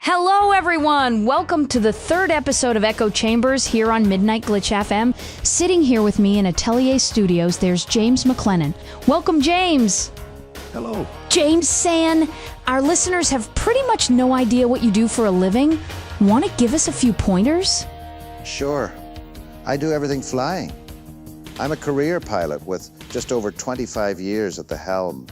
Hello, everyone! Welcome to the third episode of Echo Chambers here on Midnight Glitch FM. Sitting here with me in Atelier Studios, there's James McLennan. Welcome, James! Hello. James San, our listeners have pretty much no idea what you do for a living. Want to give us a few pointers? Sure. I do everything flying. I'm a career pilot with just over 25 years at the helm.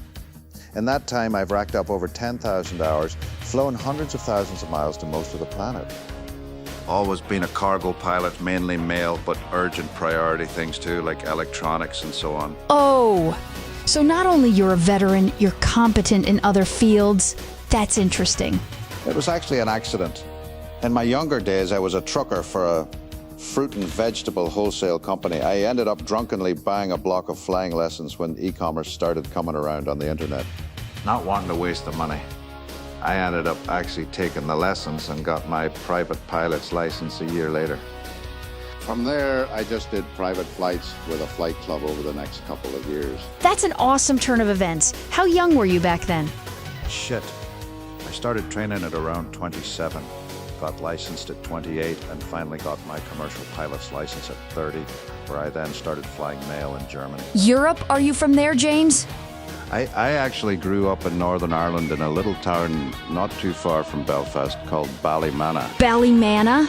In that time, I've racked up over 10,000 hours, flown hundreds of thousands of miles to most of the planet. Always been a cargo pilot, mainly mail, but urgent priority things too, like electronics and so on. Oh, so not only you're a veteran, you're competent in other fields. That's interesting. It was actually an accident. In my younger days, I was a trucker for a fruit and vegetable wholesale company. I ended up drunkenly buying a block of flying lessons when e-commerce started coming around on the internet. Not wanting to waste the money, I ended up actually taking the lessons and got my private pilot's license a year later. From there, I just did private flights with a flight club over the next couple of years. That's an awesome turn of events. How young were you back then? Shit. I started training at around 27, got licensed at 28, and finally got my commercial pilot's license at 30, where I then started flying mail in Germany. Europe? Are you from there, James? I actually grew up in Northern Ireland in a little town not too far from Belfast called Ballymena. Ballymena?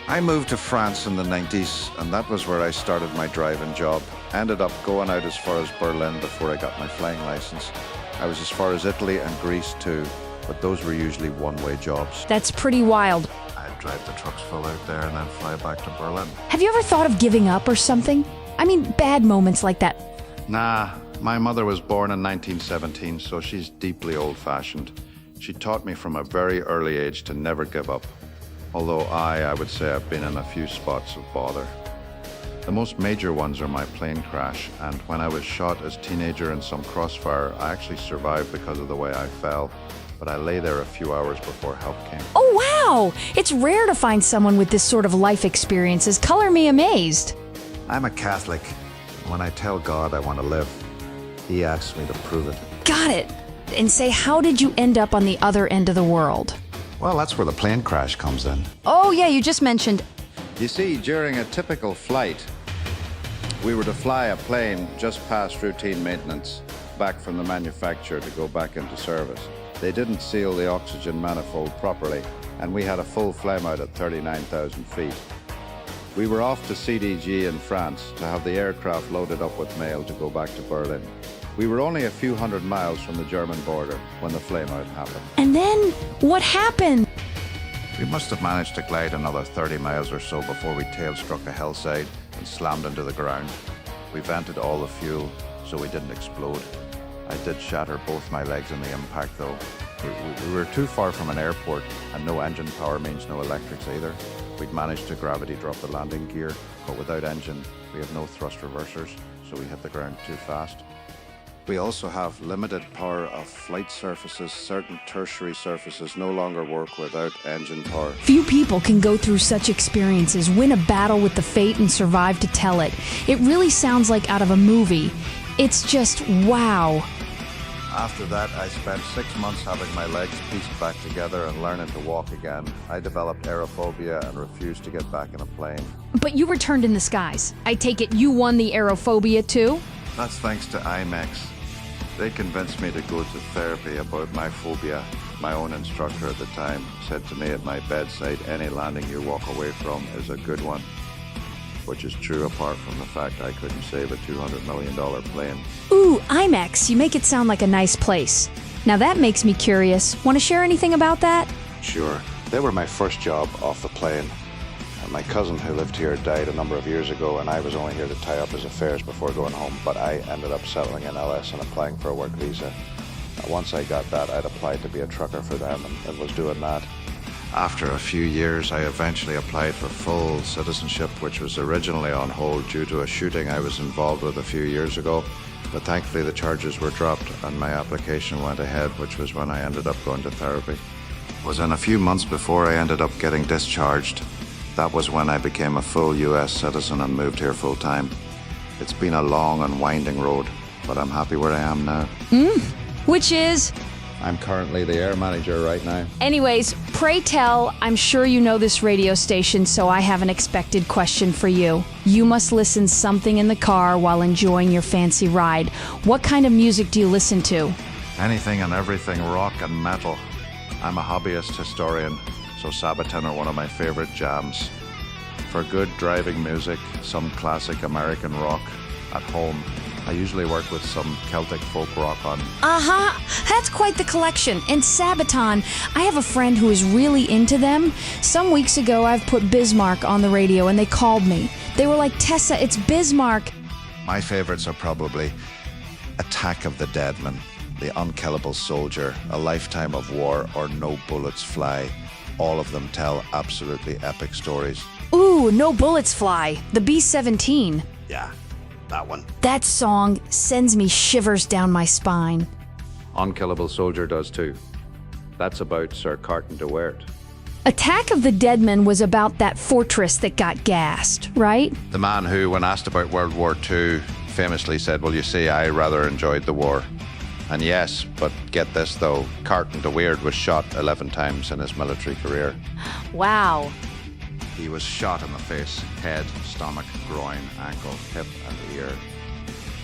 I moved to France in the 90s, and that was where I started my driving job. Ended up going out as far as Berlin before I got my flying license. I was as far as Italy and Greece too, but those were usually one-way jobs. That's pretty wild. I'd drive the trucks full out there and then fly back to Berlin. Have you ever thought of giving up or something? I mean, bad moments like that. Nah, my mother was born in 1917, so she's deeply old-fashioned. She taught me from a very early age to never give up. Although I would say I've been in a few spots of bother. The most major ones are my plane crash, and when I was shot as a teenager in some crossfire, I actually survived because of the way I fell, but I lay there a few hours before help came. Oh, wow! It's rare to find someone with this sort of life experiences. Color me amazed. I'm a Catholic. When I tell God I want to live, He asks me to prove it. Got it. And say, how did you end up on the other end of the world? Well, that's where the plane crash comes in. Oh, yeah, you just mentioned. You see, during a typical flight, we were to fly a plane just past routine maintenance, back from the manufacturer to go back into service. They didn't seal the oxygen manifold properly, and we had a full flame out at 39,000 feet. We were off to CDG in France to have the aircraft loaded up with mail to go back to Berlin. We were only a few hundred miles from the German border when the flameout happened. And then, what happened? We must have managed to glide another 30 miles or so before we tail struck a hillside and slammed into the ground. We vented all the fuel so we didn't explode. I did shatter both my legs in the impact though. We were too far from an airport, and no engine power means no electrics either. We'd managed to gravity drop the landing gear, but without engine, we have no thrust reversers, so we hit the ground too fast. We also have limited power of flight surfaces. Certain tertiary surfaces no longer work without engine power. Few people can go through such experiences, win a battle with the fate, and survive to tell it. It really sounds like out of a movie. It's just wow. After that, I spent 6 months having my legs pieced back together and learning to walk again. I developed aerophobia and refused to get back in a plane. But you returned in the skies. I take it you won the aerophobia too? That's thanks to IMEX. They convinced me to go to therapy about my phobia. My own instructor at the time said to me at my bedside, any landing you walk away from is a good one. Which is true apart from the fact I couldn't save a $200 million plane. Ooh, IMEX, you make it sound like a nice place. Now that makes me curious. Want to share anything about that? Sure. They were my first job off the plane. My cousin who lived here died a number of years ago, and I was only here to tie up his affairs before going home, but I ended up settling in LS and applying for a work visa. Once I got that, I'd applied to be a trucker for them and was doing that. After a few years, I eventually applied for full citizenship, which was originally on hold due to a shooting I was involved with a few years ago. But thankfully the charges were dropped and my application went ahead, which was when I ended up going to therapy. It was in a few months before I ended up getting discharged. That was when I became a full US citizen and moved here full time. It's been a long and winding road, but I'm happy where I am now. Which is? I'm currently the air manager right now. Anyways, pray tell, I'm sure you know this radio station, so I have an expected question for you. You must listen something in the car while enjoying your fancy ride. What kind of music do you listen to? Anything and everything, rock and metal. I'm a hobbyist historian, so Sabaton are one of my favorite jams. For good driving music, some classic American rock. At home, I usually work with some Celtic folk rock on. That's quite the collection. And Sabaton, I have a friend who is really into them. Some weeks ago, I've put Bismarck on the radio and they called me. They were like, Tessa, it's Bismarck. My favorites are probably Attack of the Deadman, The Unkillable Soldier, A Lifetime of War, or No Bullets Fly. All of them tell absolutely epic stories. Ooh, No Bullets Fly, the B-17. Yeah, that one. That song sends me shivers down my spine. Unkillable Soldier does too. That's about Sir Carton de Wert. Attack of the Deadman was about that fortress that got gassed, right? The man who, when asked about World War II, famously said, well, you see, I rather enjoyed the war. And yes, but get this though, Carton de Wert was shot 11 times in his military career. Wow. He was shot in the face, head, stomach, groin, ankle, hip and ear.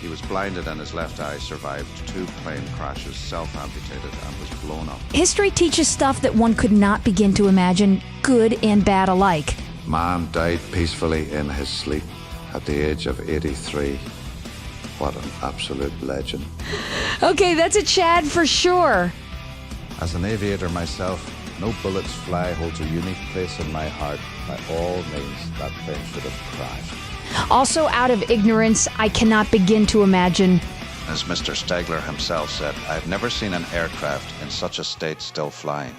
He was blinded and his left eye, survived 2 plane crashes, self-amputated and was blown up. History teaches stuff that one could not begin to imagine, good and bad alike. Man died peacefully in his sleep at the age of 83. What an absolute legend. Okay, that's a Chad for sure. As an aviator myself, No Bullets Fly holds a unique place in my heart. By all means, that plane should have crashed. Also, out of ignorance, I cannot begin to imagine. As Mr. Stegler himself said, I've never seen an aircraft in such a state still flying.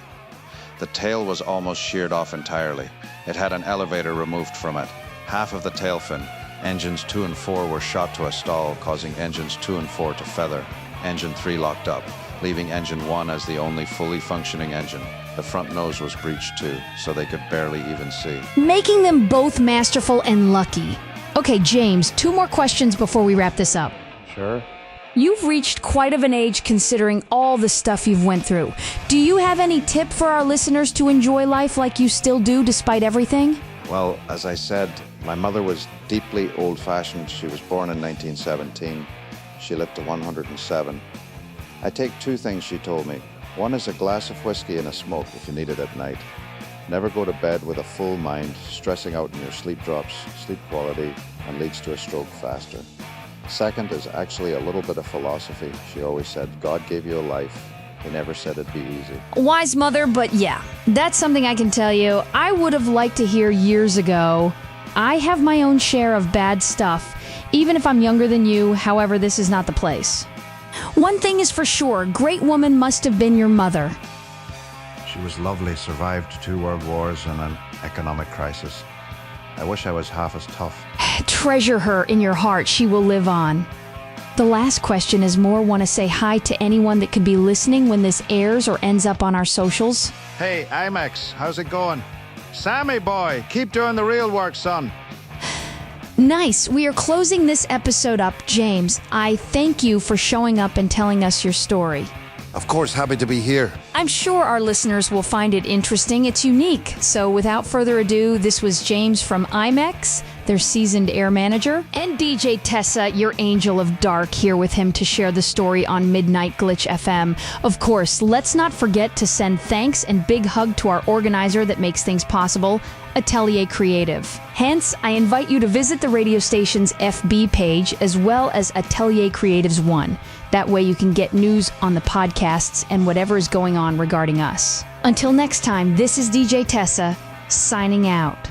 The tail was almost sheared off entirely. It had an elevator removed from it. Half of the tail fin, engines 2 and 4 were shot to a stall, causing engines 2 and 4 to feather. Engine 3 locked up, leaving engine 1 as the only fully functioning engine. The front nose was breached too, so they could barely even see. Making them both masterful and lucky. Okay, James, 2 more questions before we wrap this up. Sure. You've reached quite of an age considering all the stuff you've went through. Do you have any tip for our listeners to enjoy life like you still do despite everything? Well, as I said, my mother was deeply old-fashioned. She was born in 1917. She lived to 107. I take 2 things she told me. One is a glass of whiskey and a smoke if you need it at night. Never go to bed with a full mind, stressing out in your sleep drops, sleep quality, and leads to a stroke faster. Second is actually a little bit of philosophy. She always said, God gave you a life. He never said it'd be easy. Wise mother, but yeah, that's something I can tell you. I would have liked to hear years ago. I have my own share of bad stuff, even if I'm younger than you. However, this is not the place. One thing is for sure, great woman must have been your mother. She was lovely, survived 2 world wars and an economic crisis. I wish I was half as tough. Treasure her in your heart. She will live on. The last question is more want to say hi to anyone that could be listening when this airs or ends up on our socials. Hey, IMEX, how's it going? Sammy boy, keep doing the real work, son. Nice. We are closing this episode up. James, I thank you for showing up and telling us your story. Of course, happy to be here. I'm sure our listeners will find it interesting. It's unique. So without further ado, this was James from IMEX, their seasoned air manager, and DJ Tessa, your angel of dark, here with him to share the story on Midnight Glitch FM. Of course, let's not forget to send thanks and big hug to our organizer that makes things possible, Atelier Creative. Hence, I invite you to visit the radio station's FB page as well as Atelier Creative's one. That way you can get news on the podcasts and whatever is going on regarding us. Until next time, this is DJ Tessa, signing out.